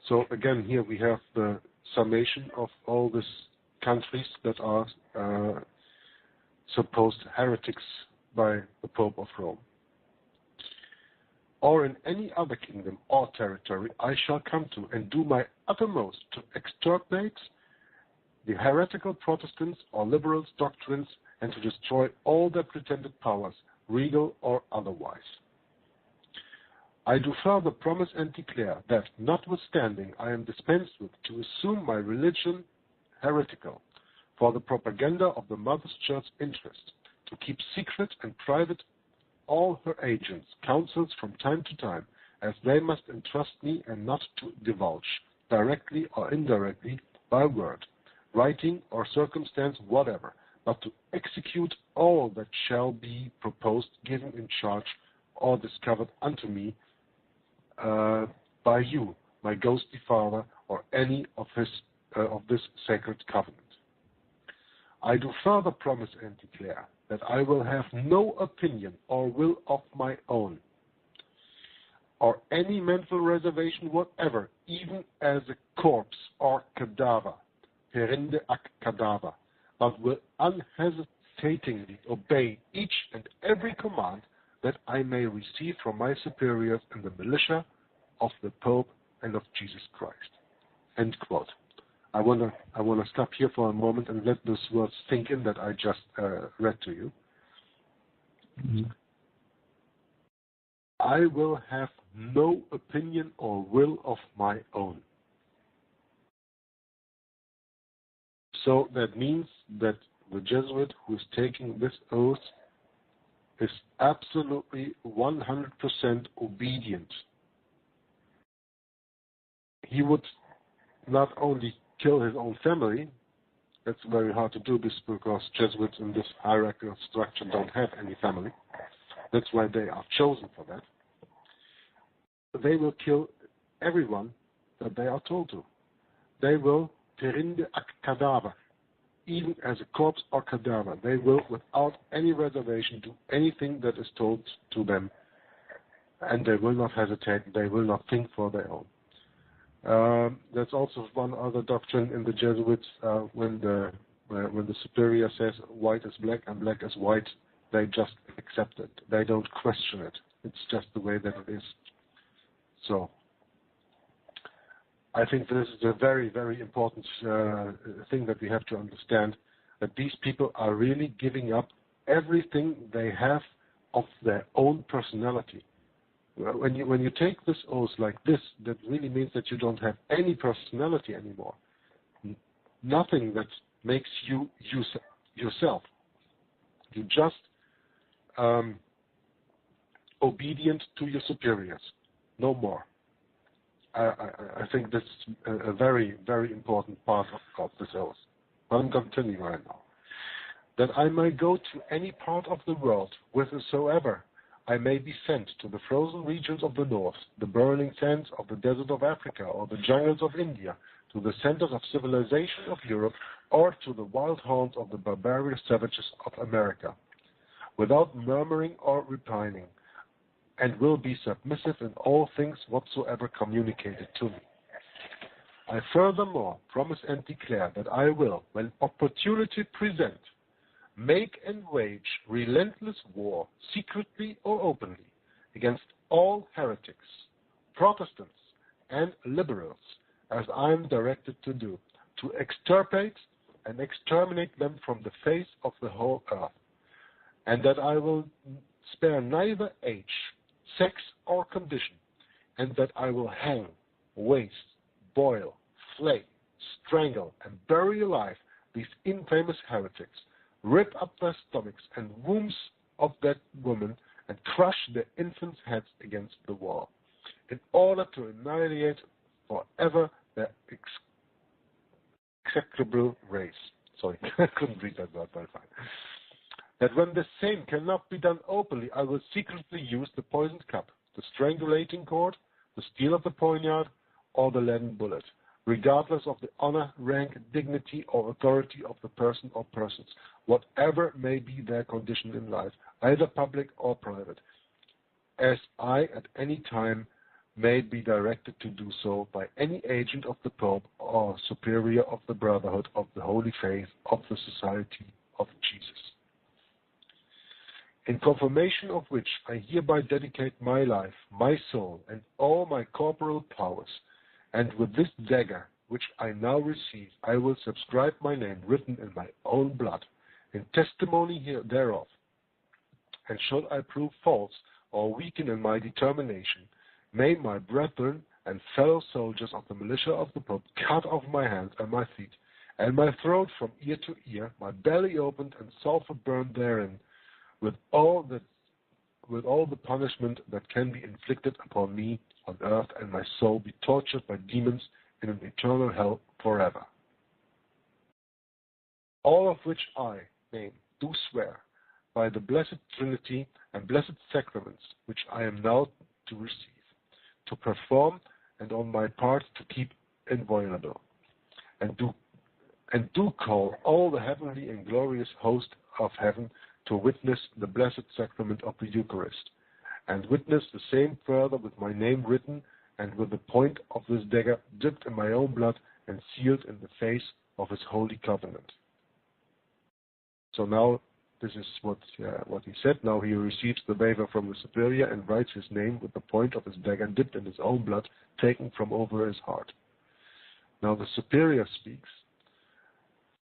So again, here we have the summation of all these countries that are supposed heretics by the Pope of Rome. Or in any other kingdom or territory I shall come to, and do my uttermost to extirpate the heretical Protestants or liberals' doctrines, and to destroy all their pretended powers, regal or otherwise. I do further promise and declare that, notwithstanding I am dispensed with to assume my religion heretical, for the propaganda of the Mother's Church interest, to keep secret and private all her agents' counsels from time to time, as they must entrust me, and not to divulge, directly or indirectly, by word, writing, or circumstance whatever, but to execute all that shall be proposed, given in charge, or discovered unto me by you, my ghostly father, or any of this sacred covenant. I do further promise and declare that I will have no opinion or will of my own, or any mental reservation whatever, even as a corpse or cadaver, perinde ac cadaver, but will unhesitatingly obey each and every command that I may receive from my superiors in the militia of the Pope and of Jesus Christ. End quote. I want to stop here for a moment and let those words sink in that I just read to you. Mm-hmm. I will have no opinion or will of my own. So that means that the Jesuit who is taking this oath is absolutely 100% obedient. He would not only kill his own family, that's very hard to do this because Jesuits in this hierarchical structure don't have any family. That's why they are chosen for that. They will kill everyone that they are told to. They will perinde ac cadaver, even as a corpse or cadaver. They will, without any reservation, do anything that is told to them, and they will not hesitate. They will not think for their own. That's also one other doctrine in the Jesuits. When the superior says white is black and black is white, they just accept it. They don't question it. It's just the way that it is. So I think this is a very, very important thing that we have to understand, that these people are really giving up everything they have of their own personality. when you take this oath like this, that really means that you don't have any personality anymore. Nothing that makes you yourself. You're just obedient to your superiors, no more. I think that's a very, very important part of this oath. But I'm continuing right now. That I may go to any part of the world, whithersoever I may be sent, to the frozen regions of the north, the burning sands of the desert of Africa, or the jungles of India, to the centers of civilization of Europe, or to the wild haunts of the barbarian savages of America, without murmuring or repining, and will be submissive in all things whatsoever communicated to me. I furthermore promise and declare that I will, when opportunity present, make and wage relentless war, secretly or openly, against all heretics, Protestants, and liberals, as I am directed to do, to extirpate and exterminate them from the face of the whole earth, and that I will spare neither age, sex, or condition, and that I will hang, waste, boil, flay, strangle, and bury alive these infamous heretics, rip up their stomachs and wombs of that woman, and crush their infants' heads against the wall, in order to annihilate forever their execrable race. Sorry, I couldn't read that word very fine. That when the same cannot be done openly, I will secretly use the poisoned cup, the strangulating cord, the steel of the poniard, or the leaden bullet, regardless of the honor, rank, dignity, or authority of the person or persons, whatever may be their condition in life, either public or private, as I at any time may be directed to do so by any agent of the Pope or superior of the Brotherhood of the Holy Faith of the Society of Jesus. In confirmation of which I hereby dedicate my life, my soul, and all my corporal powers, and with this dagger which I now receive, I will subscribe my name written in my own blood, in testimony thereof. And should I prove false or weaken in my determination, may my brethren and fellow soldiers of the militia of the Pope cut off my hands and my feet, and my throat from ear to ear, my belly opened and sulphur burned therein, with all the punishment that can be inflicted upon me on earth, and my soul be tortured by demons in an eternal hell forever. All of which I, name, do swear by the blessed Trinity and blessed sacraments which I am now to receive, to perform, and on my part to keep inviolable, and do call all the heavenly and glorious host of heaven to witness the blessed sacrament of the Eucharist, and witness the same further with my name written and with the point of this dagger dipped in my own blood and sealed in the face of his holy covenant. So now this is what he said. Now he receives the waiver from the superior and writes his name with the point of his dagger dipped in his own blood, taken from over his heart. Now the superior speaks.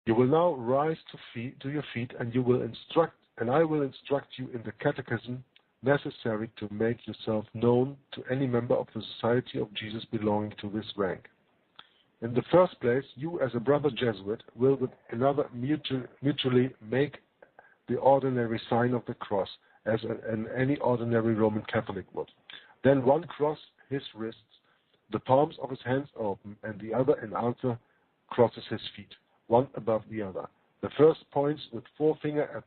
You will now rise to your feet, and I will instruct you in the catechism necessary to make yourself known to any member of the Society of Jesus belonging to this rank. In the first place, you as a brother Jesuit will with another mutually make the ordinary sign of the cross, as any ordinary Roman Catholic would. Then one cross his wrists, the palms of his hands open, and the other in answer crosses his feet, one above the other. The first points with forefinger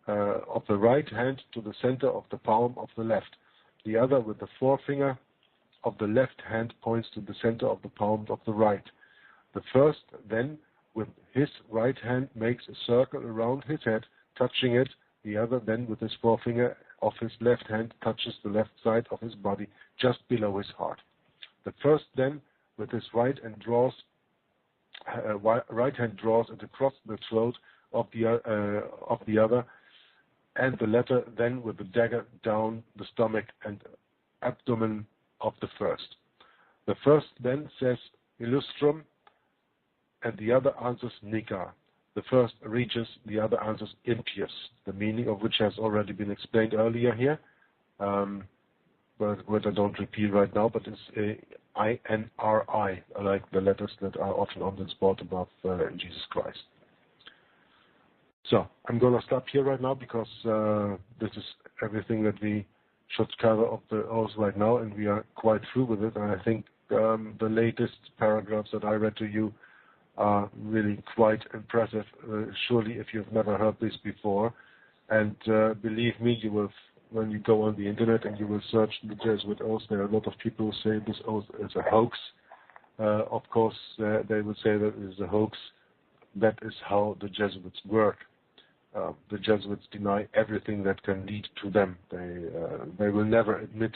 of the right hand to the center of the palm of the left. The other with the forefinger of the left hand points to the center of the palm of the right. The first then with his right hand makes a circle around his head, touching it. The other then with his forefinger of his left hand touches the left side of his body, just below his heart. The first then with his right hand draws it across the throat of the other, and the latter then with the dagger down the stomach and abdomen of the first. The first then says illustrum, and the other answers nica. The first reaches, the other answers impious, the meaning of which has already been explained earlier here. When what I don't repeat right now, but it's INRI, like the letters that are often on this board above Jesus Christ. So I'm going to stop here right now because this is everything that we should cover of the oath right now, and we are quite through with it. And I think the latest paragraphs that I read to you are really quite impressive. Surely, if you've never heard this before, and believe me, you will. When you go on the internet and you will search the Jesuit oath, there are a lot of people who say this oath is a hoax. Of course, they will say that it is a hoax. That is how the Jesuits work. The Jesuits deny everything that can lead to them. They will never admit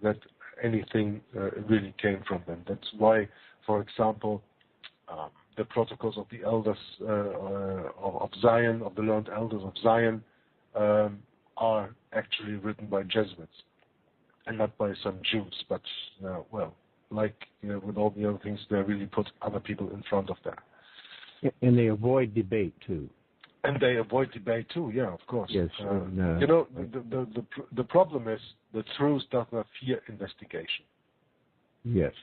that anything really came from them. That's why, for example, the protocols of the elders of Zion, of the learned elders of Zion, are actually written by Jesuits and not by some Jews. But, with all the other things, they really put other people in front of them. And they avoid debate, too. And they avoid debate, too, yeah, of course. Yes. The problem is the truth does not fear investigation. Yes.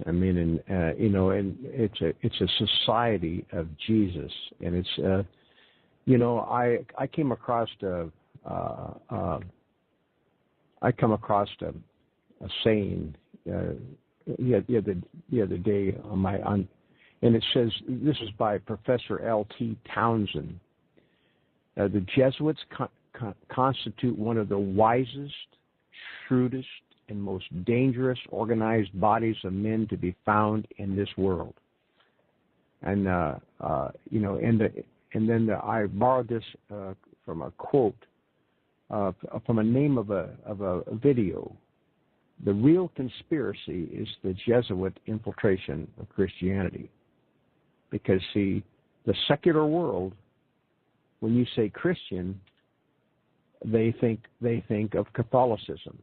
I mean, and it's a society of Jesus, and it's, I came across a saying the other day and it says, this is by Professor L.T. Townsend. The Jesuits constitute one of the wisest, shrewdest, and most dangerous organized bodies of men to be found in this world. And I borrowed this from a quote from a name of a video. The real conspiracy is the Jesuit infiltration of Christianity. Because, see, the secular world, when you say Christian, they think of Catholicism.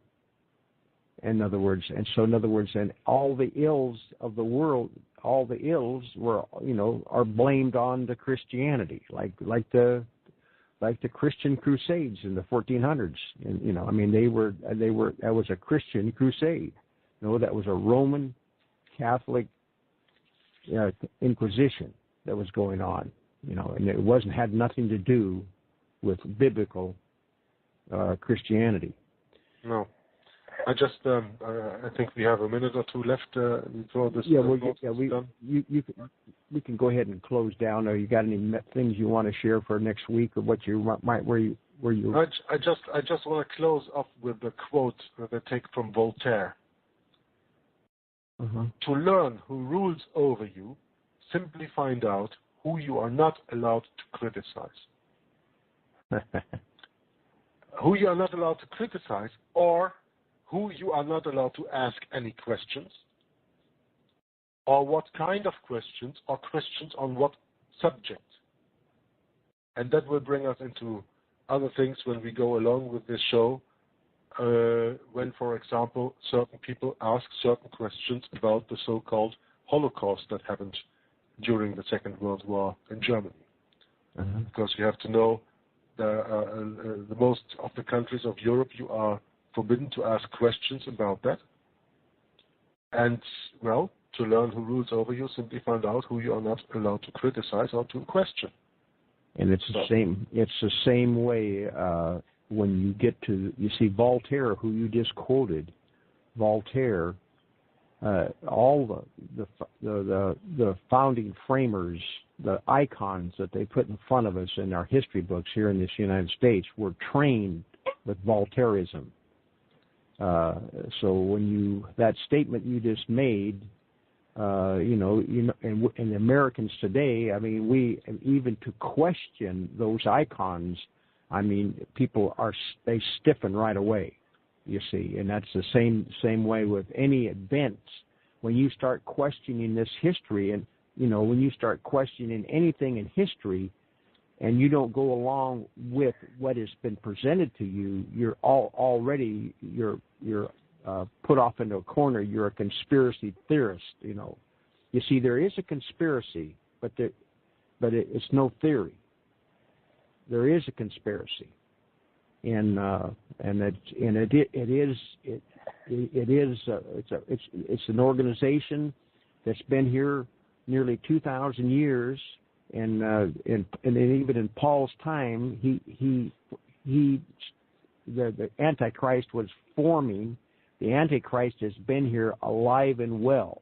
In other words, and all the ills of the world, all the ills are blamed on the Christianity, like the Christian Crusades in the 1400s. And that was a Christian crusade. That was a Roman Catholic Inquisition that was going on. And it had nothing to do with biblical Christianity. No. I think we have a minute or two left before this. We can go ahead and close down. Or you got any things you want to share for next week, or what you might where you? I just want to close off with the quote that I take from Voltaire. Uh-huh. To learn who rules over you, simply find out who you are not allowed to criticize. Who you are not allowed to criticize, or who you are not allowed to ask any questions, or what kind of questions, or questions on what subject. And that will bring us into other things when we go along with this show, when, for example, certain people ask certain questions about the so-called Holocaust that happened during the Second World War in Germany. Uh-huh. Because you have to know the most of the countries of Europe, you are forbidden to ask questions about that. And, to learn who rules over you, simply find out who you are not allowed to criticize or to question. And it's the same. It's the same way when you get to, you see, Voltaire, who you just quoted. Voltaire, all the founding framers, the icons that they put in front of us in our history books here in this United States were trained with Voltairism. So when that statement you just made, and Americans today, I mean, we even to question those icons, I mean, people they stiffen right away, you see, and that's the same way with any events. When you start questioning this history, and when you start questioning anything in history, and you don't go along with what has been presented to you, you're already put off into a corner. You're a conspiracy theorist. You see, there is a conspiracy, but it's no theory. There is a conspiracy. it's an organization that's been here nearly 2,000 years, and even in Paul's time, the Antichrist was forming. The Antichrist has been here alive and well,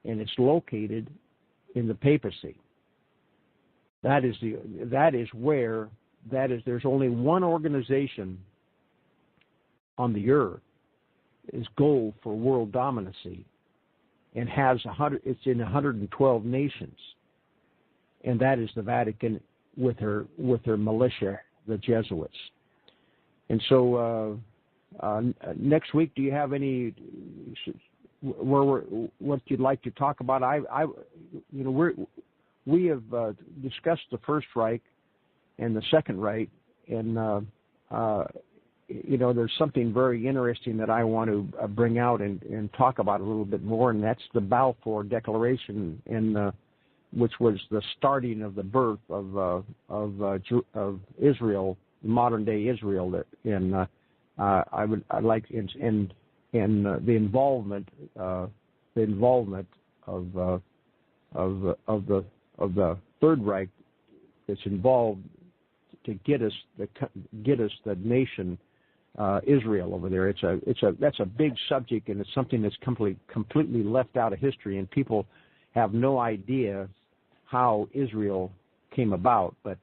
and it's located in the papacy. There's only one organization on the earth is goal for world dominancy, and it's in 112 nations, and that is the Vatican with her militia, the Jesuits. And so next week, do you have any what you'd like to talk about? We have discussed the First Reich and the Second Reich, and there's something very interesting that I want to bring out and talk about a little bit more, and that's the Balfour Declaration, which was the starting of the birth of Israel, modern day Israel, and I'd like the involvement of the Third Reich that's involved to get us the nation Israel over there. That's a big subject, and it's something that's completely left out of history, and people have no idea how Israel came about. But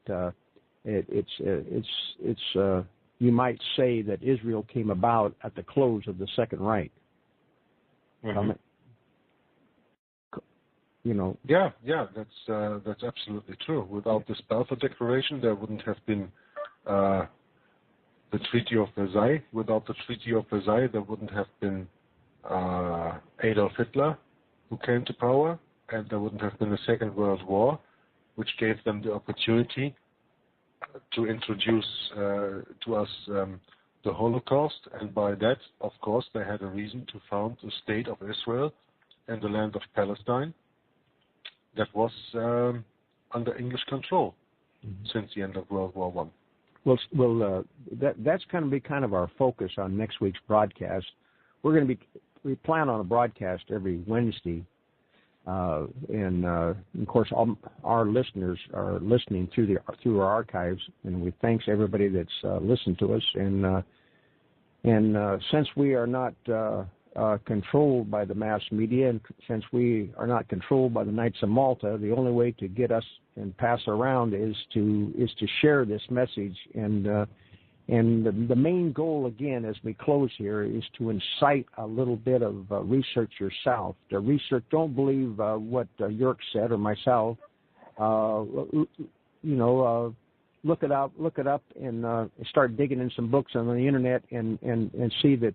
you might say that Israel came about at the close of the Second Reich. Mm-hmm. Yeah, that's absolutely true. Without this Balfour Declaration, there wouldn't have been the Treaty of Versailles. Without the Treaty of Versailles, there wouldn't have been Adolf Hitler, who came to power, and there wouldn't have been a Second World War, which gave them the opportunity to introduce to us the Holocaust, and by that, of course, they had a reason to found the State of Israel and the land of Palestine that was under English control since the end of World War I. Well, that's going to be kind of our focus on next week's broadcast. We plan on a broadcast every Wednesday, and of course, all our listeners are listening through our archives, and we thanks everybody that's listened to us. And since we are not controlled by the mass media, and since we are not controlled by the Knights of Malta, the only way to get us and pass around is to share this message. And the main goal, again, as we close here, is to incite a little bit of research yourself. The research, don't believe what Jörg said or myself. Look it up, and start digging in some books on the internet and see that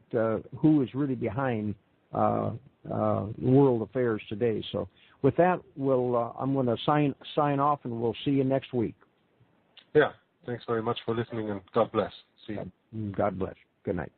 who is really behind world affairs today. So with that, I'm going to sign off, and we'll see you next week. Yeah, thanks very much for listening, and God bless. See you. God bless. Good night.